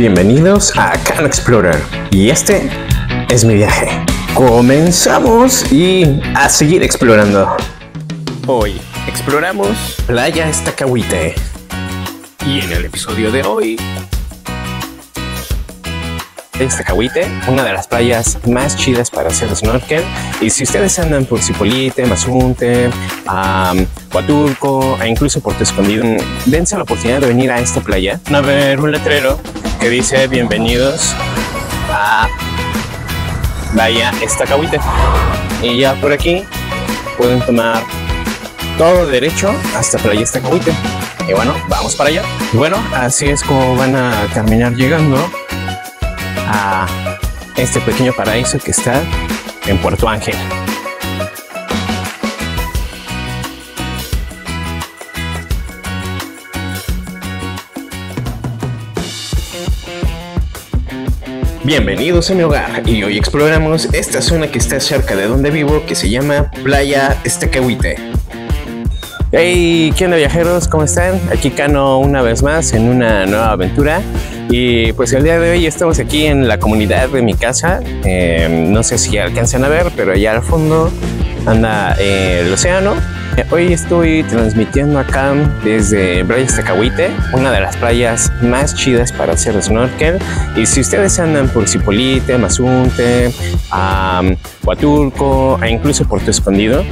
Bienvenidos a Cano Explorer y este es mi viaje. Comenzamos y a seguir explorando. Hoy exploramos Playa Estacahuite y en el episodio de hoy Estacahuite, una de las playas más chidas para hacer snorkel. Y si ustedes andan por Zipolite, Mazunte, Huatulco e incluso Puerto Escondido, dense la oportunidad de venir a esta playa. Van a ver un letrero que dice bienvenidos a Playa Estacahuite. Y ya por aquí pueden tomar todo derecho hasta Playa Estacahuite. Y bueno, vamos para allá. Bueno, así es como van a terminar llegando a este pequeño paraíso que está en Puerto Ángel. Bienvenidos a mi hogar y hoy exploramos esta zona que está cerca de donde vivo, que se llama Playa Estacahuite. Hey, ¿qué onda viajeros? ¿Cómo están? Aquí Cano una vez más en una nueva aventura. Y pues el día de hoy estamos aquí en la comunidad de mi casa. No sé si alcanzan a ver, pero allá al fondo anda el océano. Hoy estoy transmitiendo acá desde Playa Estacahuite, una de las playas más chidas para hacer snorkel. Y si ustedes andan por Zipolite, Mazunte, Huatulco e incluso Puerto Escondido,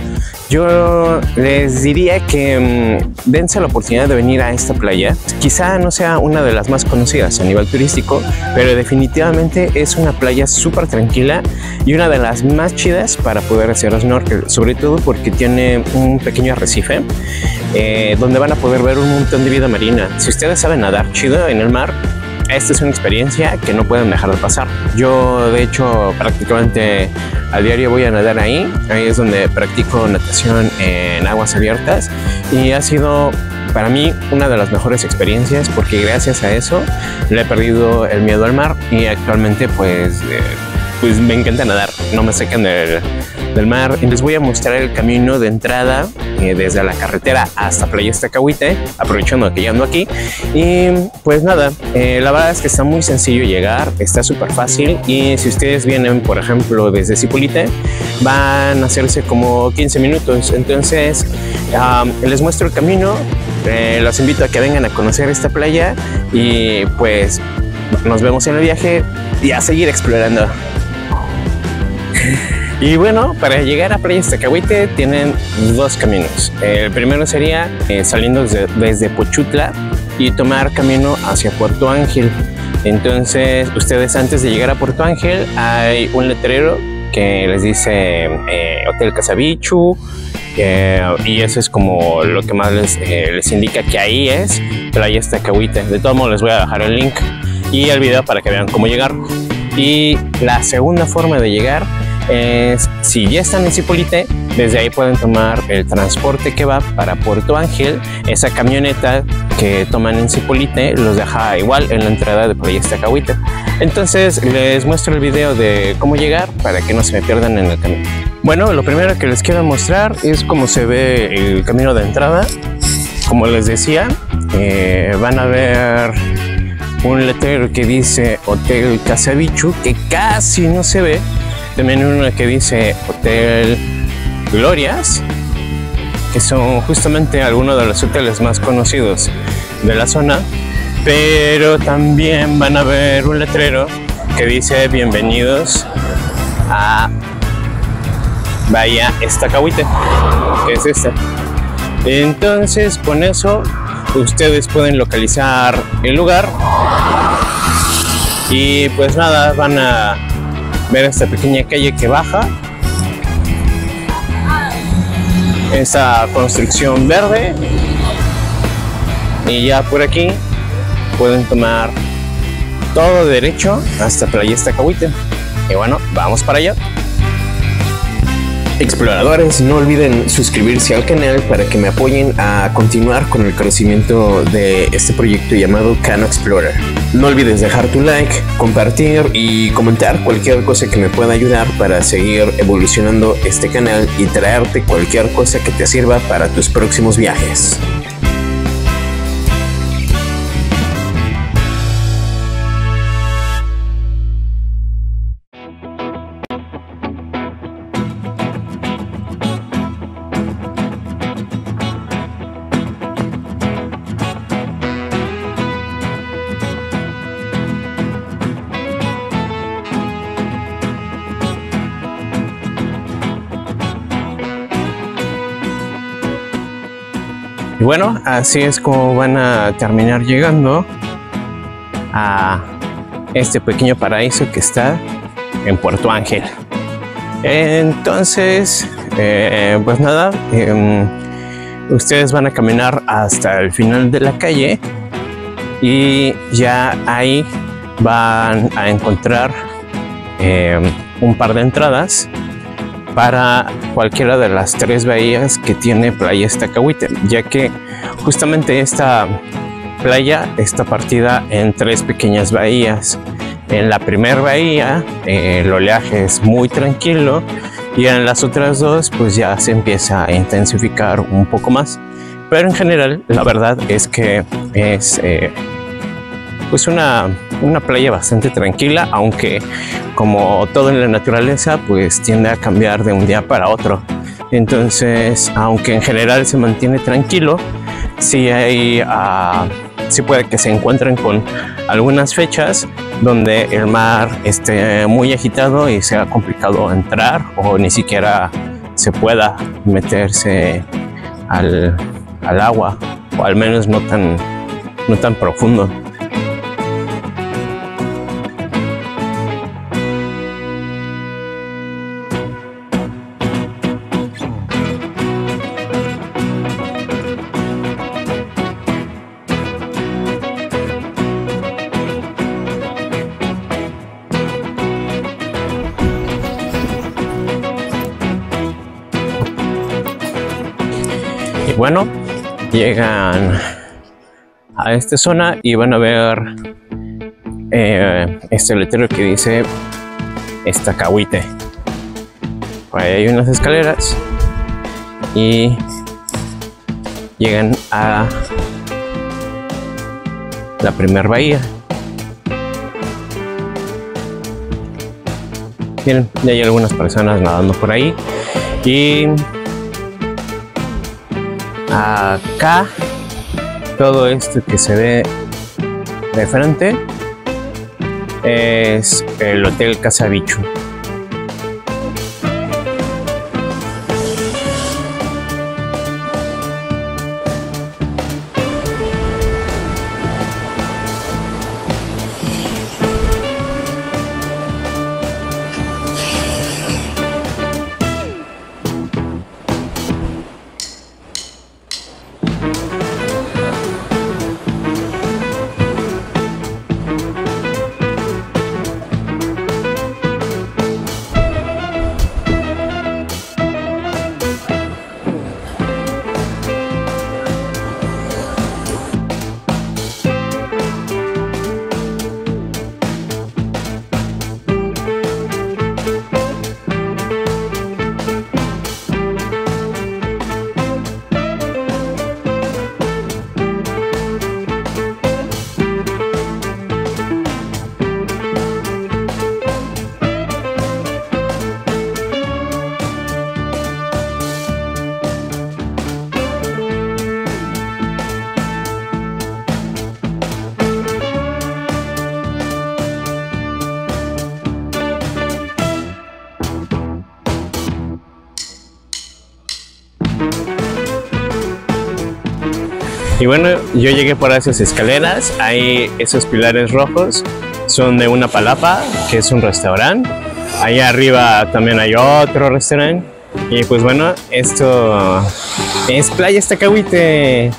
yo les diría que dense la oportunidad de venir a esta playa. Quizá no sea una de las más conocidas a nivel turístico, pero definitivamente es una playa súper tranquila y una de las más chidas para poder hacer snorkel, sobre todo porque tiene un pequeño arrecife donde van a poder ver un montón de vida marina. Si ustedes saben nadar chido en el mar, esta es una experiencia que no pueden dejar de pasar. Yo, de hecho, prácticamente a diario voy a nadar ahí. Ahí es donde practico natación en aguas abiertas y ha sido para mí una de las mejores experiencias porque gracias a eso le he perdido el miedo al mar y actualmente pues me encanta nadar. No me sacan del mar. Y les voy a mostrar el camino de entrada desde la carretera hasta Playa Estacahuite, aprovechando que ya ando aquí. Y pues nada, la verdad es que está muy sencillo llegar, está súper fácil. Y si ustedes vienen, por ejemplo, desde Zipolite, van a hacerse como 15 minutos. Entonces, les muestro el camino. Los invito a que vengan a conocer esta playa y pues nos vemos en el viaje y a seguir explorando. Y bueno, para llegar a Playa Estacahuite tienen dos caminos. El primero sería saliendo desde Pochutla y tomar camino hacia Puerto Ángel. Entonces, ustedes antes de llegar a Puerto Ángel hay un letrero que les dice Hotel Casabichu. Y eso es como lo que más les indica que ahí es Playa Estacahuite. De todos modos les voy a dejar el link y el video para que vean cómo llegar. Y la segunda forma de llegar es, si ya están en Zipolite, desde ahí pueden tomar el transporte que va para Puerto Ángel. Esa camioneta que toman en Zipolite los deja igual en la entrada de Playa Estacahuite. Entonces les muestro el video de cómo llegar para que no se me pierdan en el camino. Bueno, lo primero que les quiero mostrar es cómo se ve el camino de entrada. Como les decía, van a ver un letrero que dice Hotel Casabichu, que casi no se ve. También uno que dice Hotel Glorias, que son justamente algunos de los hoteles más conocidos de la zona. Pero también van a ver un letrero que dice bienvenidos a Playa Estacahuite, que es esta. Entonces con eso ustedes pueden localizar el lugar y pues nada, van a ver esta pequeña calle que baja, esa construcción verde, y ya por aquí pueden tomar todo derecho hasta Playa Estacahuite. Y bueno, vamos para allá. Exploradores, no olviden suscribirse al canal para que me apoyen a continuar con el conocimiento de este proyecto llamado Cano Explorer. No olvides dejar tu like, compartir y comentar cualquier cosa que me pueda ayudar para seguir evolucionando este canal y traerte cualquier cosa que te sirva para tus próximos viajes. bueno, así es como van a terminar llegando a este pequeño paraíso que está en Puerto Ángel. Entonces, pues nada, ustedes van a caminar hasta el final de la calle y ya ahí van a encontrar un par de entradas para cualquiera de las 3 bahías que tiene Playa Iztacahuite, ya que justamente esta playa está partida en 3 pequeñas bahías. En la primera bahía el oleaje es muy tranquilo y en las otras 2 pues ya se empieza a intensificar un poco más, pero en general la verdad es que es pues una playa bastante tranquila, aunque como todo en la naturaleza pues tiende a cambiar de un día para otro. Entonces, aunque en general se mantiene tranquilo, sí puede que se encuentren con algunas fechas donde el mar esté muy agitado y sea complicado entrar o ni siquiera se pueda meterse al agua, o al menos no tan profundo. Y bueno, llegan a esta zona y van a ver este letrero que dice Iztacahuite. Por ahí hay unas escaleras y llegan a la primera bahía. Miren, ya hay algunas personas nadando por ahí y acá todo esto que se ve de frente es el Hotel Casa Bichu. Y bueno, yo llegué por esas escaleras, ahí esos pilares rojos son de Una Palapa, que es un restaurante. Allá arriba también hay otro restaurante. Y pues bueno, esto es Playa Iztacahuite,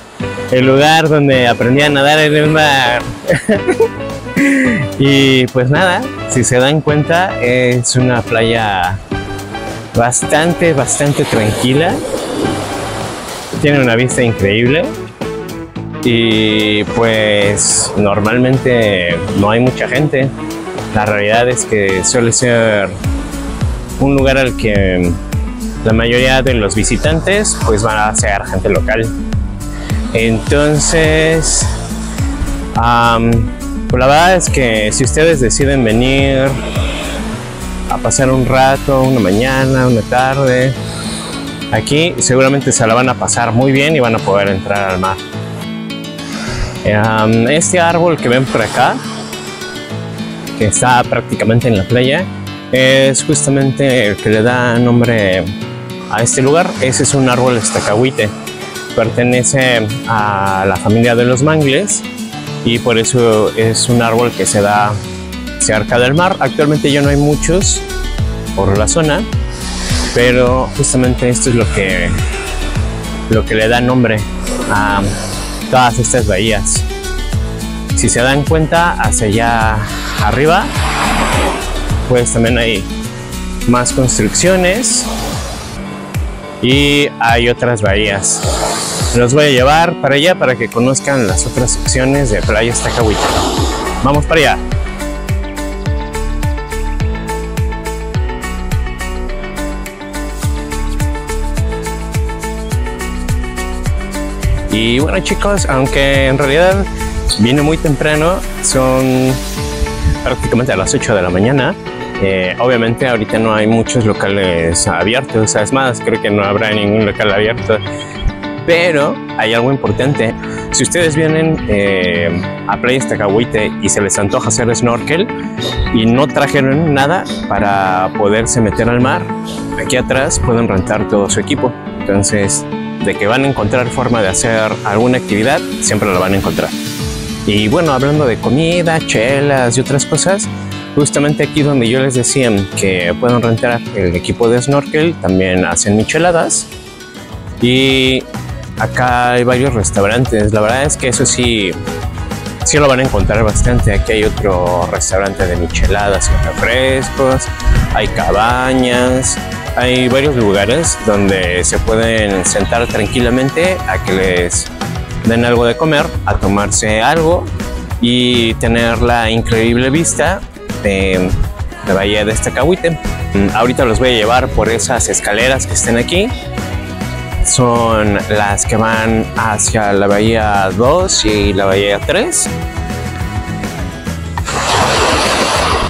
el lugar donde aprendí a nadar en el mar. Y pues nada, si se dan cuenta, es una playa bastante tranquila. Tiene una vista increíble. Y pues normalmente no hay mucha gente. La realidad es que suele ser un lugar al que la mayoría de los visitantes pues van a ser gente local. Entonces pues la verdad es que si ustedes deciden venir a pasar un rato, una mañana, una tarde, aquí seguramente se la van a pasar muy bien y van a poder entrar al mar. Este árbol que ven por acá, que está prácticamente en la playa, es justamente el que le da nombre a este lugar. Ese es un árbol Iztacahuite. pertenece a la familia de los mangles y por eso es un árbol que se da cerca del mar. Actualmente ya no hay muchos por la zona, pero justamente esto es lo que le da nombre a todas estas bahías. Si se dan cuenta, hacia allá arriba pues también hay más construcciones y hay otras bahías. Los voy a llevar para allá para que conozcan las otras secciones de Playas Tacahuite. Vamos para allá. Y bueno, chicos, aunque en realidad vine muy temprano, son prácticamente a las 8 de la mañana. Obviamente ahorita no hay muchos locales abiertos, es más, creo que no habrá ningún local abierto, pero hay algo importante. Si ustedes vienen a Playas Tacahuite y se les antoja hacer snorkel y no trajeron nada para poderse meter al mar, aquí atrás pueden rentar todo su equipo. Entonces, de que van a encontrar forma de hacer alguna actividad, siempre la van a encontrar. Y bueno, hablando de comida, chelas y otras cosas, justamente aquí donde yo les decía que pueden rentar el equipo de snorkel, también hacen micheladas. Y acá hay varios restaurantes. La verdad es que eso sí lo van a encontrar bastante. Aquí hay otro restaurante de micheladas y refrescos, hay cabañas, hay varios lugares donde se pueden sentar tranquilamente a que les den algo de comer, a tomarse algo y tener la increíble vista de la bahía de Tacahuite. Ahorita los voy a llevar por esas escaleras que estén aquí. Son las que van hacia la bahía 2 y la bahía 3.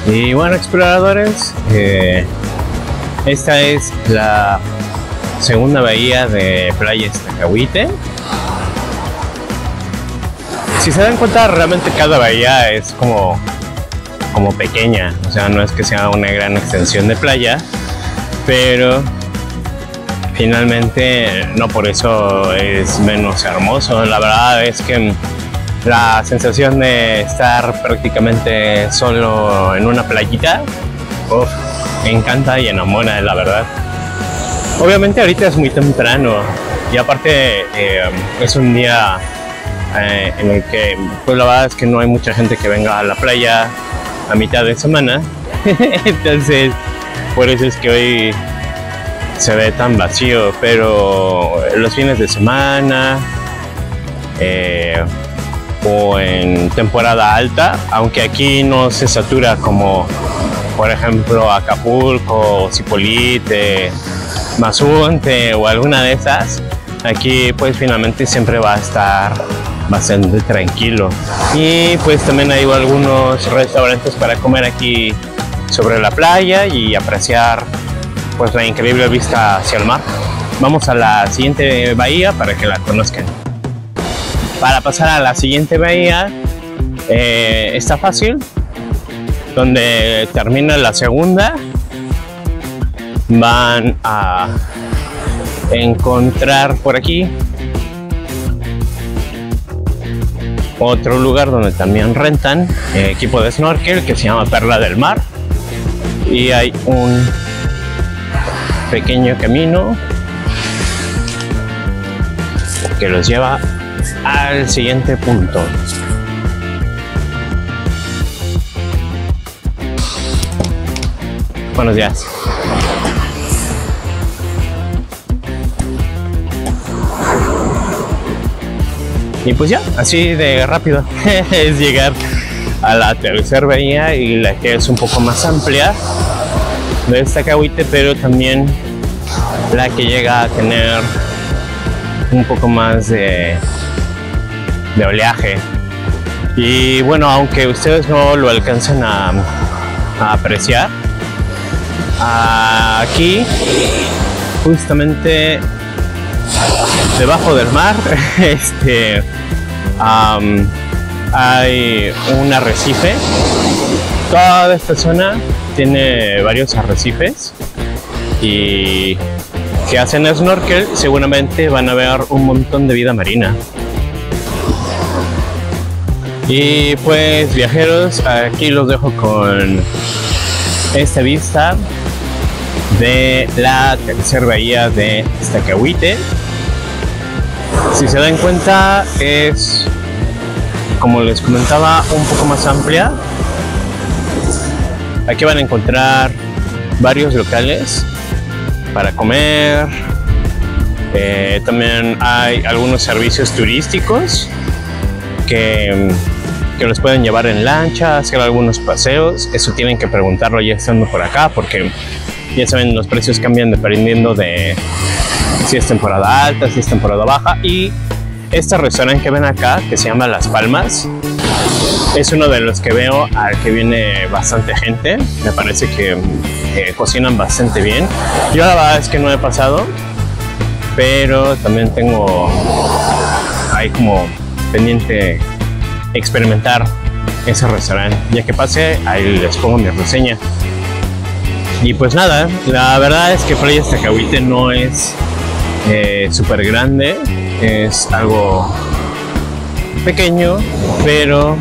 Y bueno, exploradores, esta es la segunda bahía de Playas Tacahuite. Si se dan cuenta, realmente cada bahía es como pequeña, o sea, no es que sea una gran extensión de playa, pero finalmente no por eso es menos hermoso. La verdad es que la sensación de estar prácticamente solo en una playita, me encanta y enamora, la verdad. Obviamente ahorita es muy temprano y aparte es un día en el que pues la verdad es que no hay mucha gente que venga a la playa a mitad de semana. Entonces por eso es que hoy se ve tan vacío, pero los fines de semana o en temporada alta, aunque aquí no se satura como por ejemplo Acapulco, Zipolite, Mazunte o alguna de esas, aquí pues finalmente siempre va a estar bastante tranquilo. Y pues también hay algunos restaurantes para comer aquí sobre la playa y apreciar pues la increíble vista hacia el mar. Vamos a la siguiente bahía para que la conozcan. Para pasar a la siguiente bahía está fácil. Donde termina la segunda van a encontrar por aquí otro lugar donde también rentan equipo de snorkel que se llama Perla del Mar, y hay un pequeño camino que los lleva al siguiente punto. Buenos días. Y pues ya, así de rápido es llegar a la tercera bahía, y la que es un poco más amplia de Tacahuite, pero también la que llega a tener un poco más de oleaje. Y bueno, aunque ustedes no lo alcancen a apreciar, aquí justamente debajo del mar hay un arrecife. Toda esta zona tiene varios arrecifes y que hacen snorkel, seguramente van a ver un montón de vida marina. Y pues viajeros, aquí los dejo con esta vista de la tercera bahía de Iztaccíhuatl. Si se dan cuenta, es, como les comentaba, un poco más amplia. Aquí van a encontrar varios locales para comer. También hay algunos servicios turísticos que los pueden llevar en lancha, hacer algunos paseos. Eso tienen que preguntarlo ya estando por acá, porque ya saben, los precios cambian dependiendo de si es temporada alta, si es temporada baja. Y este restaurante que ven acá, que se llama Las Palmas, es uno de los que veo al que viene bastante gente. Me parece que cocinan bastante bien. Yo la verdad es que no he pasado, pero también tengo ahí como pendiente experimentar ese restaurante. Ya que pase, ahí les pongo mi reseña. Y pues nada, la verdad es que Playa Iztaccíhuatl no es súper grande, es algo pequeño, pero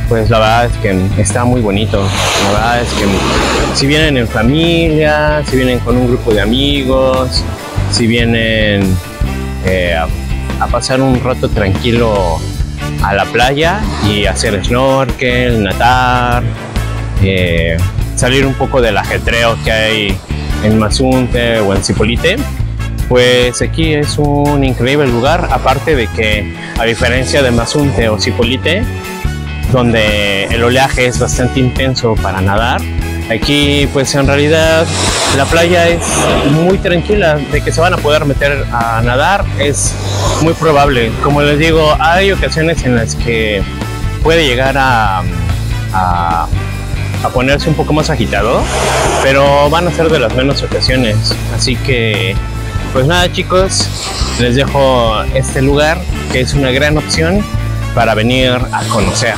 pues la verdad es que está muy bonito. La verdad es que si vienen en familia, si vienen con un grupo de amigos, si vienen a pasar un rato tranquilo a la playa y hacer snorkel, nadar, salir un poco del ajetreo que hay en Mazunte o en Zipolite, pues aquí es un increíble lugar. Aparte de que, a diferencia de Mazunte o Zipolite, donde el oleaje es bastante intenso para nadar, aquí pues en realidad la playa es muy tranquila. De que se van a poder meter a nadar es muy probable. Como les digo, hay ocasiones en las que puede llegar a ponerse un poco más agitado, pero van a ser de las menos ocasiones. Así que pues nada, chicos, les dejo este lugar, que es una gran opción para venir a conocer.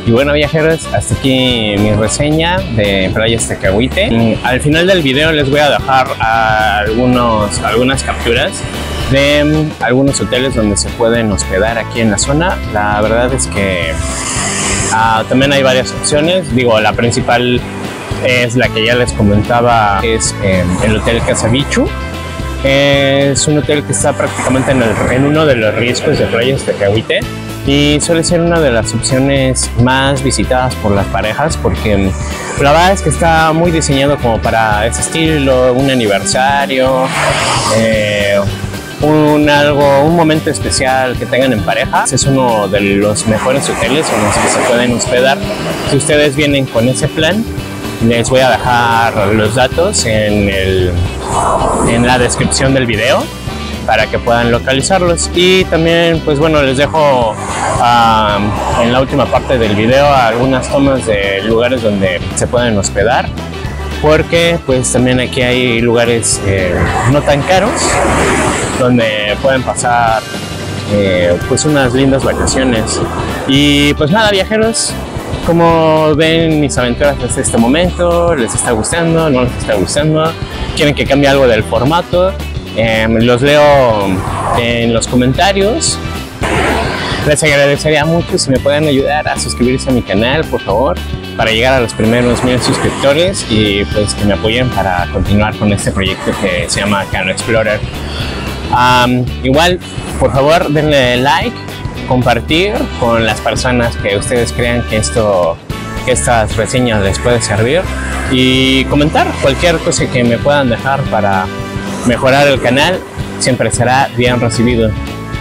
Y bueno, viajeros, hasta aquí mi reseña de Playas Tecahuite. Al final del video les voy a dejar algunas capturas de algunos hoteles donde se pueden hospedar aquí en la zona. La verdad es que también hay varias opciones. Digo, la principal es la que ya les comentaba, que es el Hotel Casa Bichu. Es un hotel que está prácticamente en uno de los riscos de Playas Tecahuite y suele ser una de las opciones más visitadas por las parejas, porque la verdad es que está muy diseñado como para ese estilo, un aniversario, un momento especial que tengan en pareja. Es uno de los mejores hoteles en los que se pueden hospedar. Si ustedes vienen con ese plan, les voy a dejar los datos en la descripción del video para que puedan localizarlos. Y también, pues bueno, les dejo en la última parte del video algunas tomas de lugares donde se pueden hospedar, porque pues también aquí hay lugares no tan caros donde pueden pasar pues unas lindas vacaciones. Y pues nada, viajeros, como ven mis aventuras hasta este momento, ¿les está gustando? ¿No les está gustando? ¿Quieren que cambie algo del formato? Los leo en los comentarios. Les agradecería mucho si me pueden ayudar a suscribirse a mi canal, por favor, para llegar a los primeros 1000 suscriptores y pues que me apoyen para continuar con este proyecto que se llama Cano Explorer. Igual, por favor, denle like, compartir con las personas que ustedes crean que estas reseñas les puede servir, y comentar cualquier cosa que me puedan dejar para mejorar el canal. Siempre será bien recibido.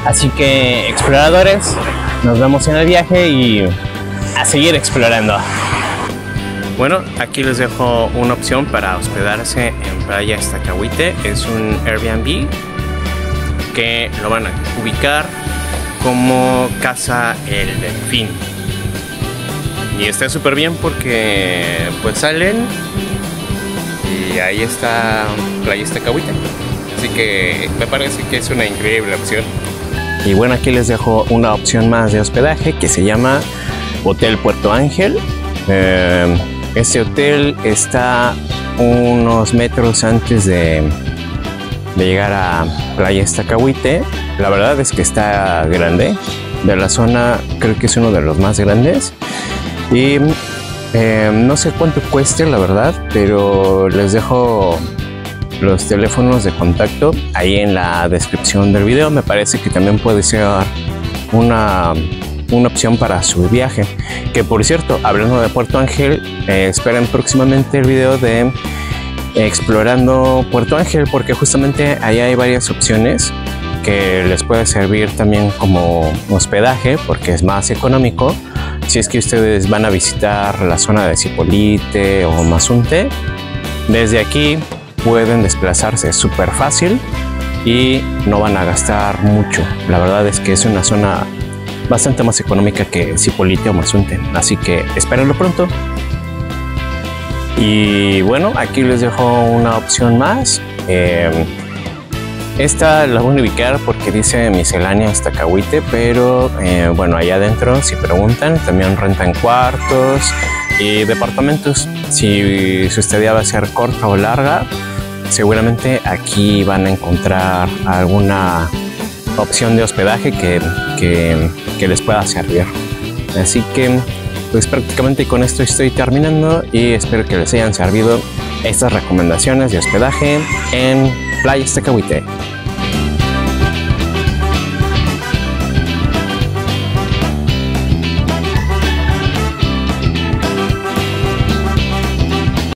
Así que, exploradores, nos vemos en el viaje y a seguir explorando. Bueno, aquí les dejo una opción para hospedarse en Playas Tecahuite. Es un Airbnb que lo van a ubicar como Casa El Delfín. Y está súper bien porque pues salen y ahí está Playas Tecahuite. Así que me parece que es una increíble opción. Y bueno, aquí les dejo una opción más de hospedaje que se llama Hotel Puerto Ángel. Este hotel está unos metros antes de llegar a Playas Tecahuite. La verdad es que está grande. De la zona creo que es uno de los más grandes. Y no sé cuánto cueste, la verdad, pero les dejo los teléfonos de contacto ahí en la descripción del video. Me parece que también puede ser una opción para su viaje. Que por cierto, hablando de Puerto Ángel, esperen próximamente el video de explorando Puerto Ángel, porque justamente ahí hay varias opciones que les puede servir también como hospedaje, porque es más económico. Si es que ustedes van a visitar la zona de Zipolite o Mazunte, desde aquí pueden desplazarse súper fácil y no van a gastar mucho. La verdad es que es una zona bastante más económica que Zipolite o Mazunte, así que espérenlo pronto. Y bueno, aquí les dejo una opción más. Esta la voy a ubicar porque dice Misceláneas Tecahuite, pero bueno, allá adentro, si preguntan, también rentan cuartos y departamentos. Si su estadía va a ser corta o larga, seguramente aquí van a encontrar alguna opción de hospedaje que les pueda servir. Así que pues prácticamente con esto estoy terminando y espero que les hayan servido estas recomendaciones de hospedaje en Playas Tecahuite.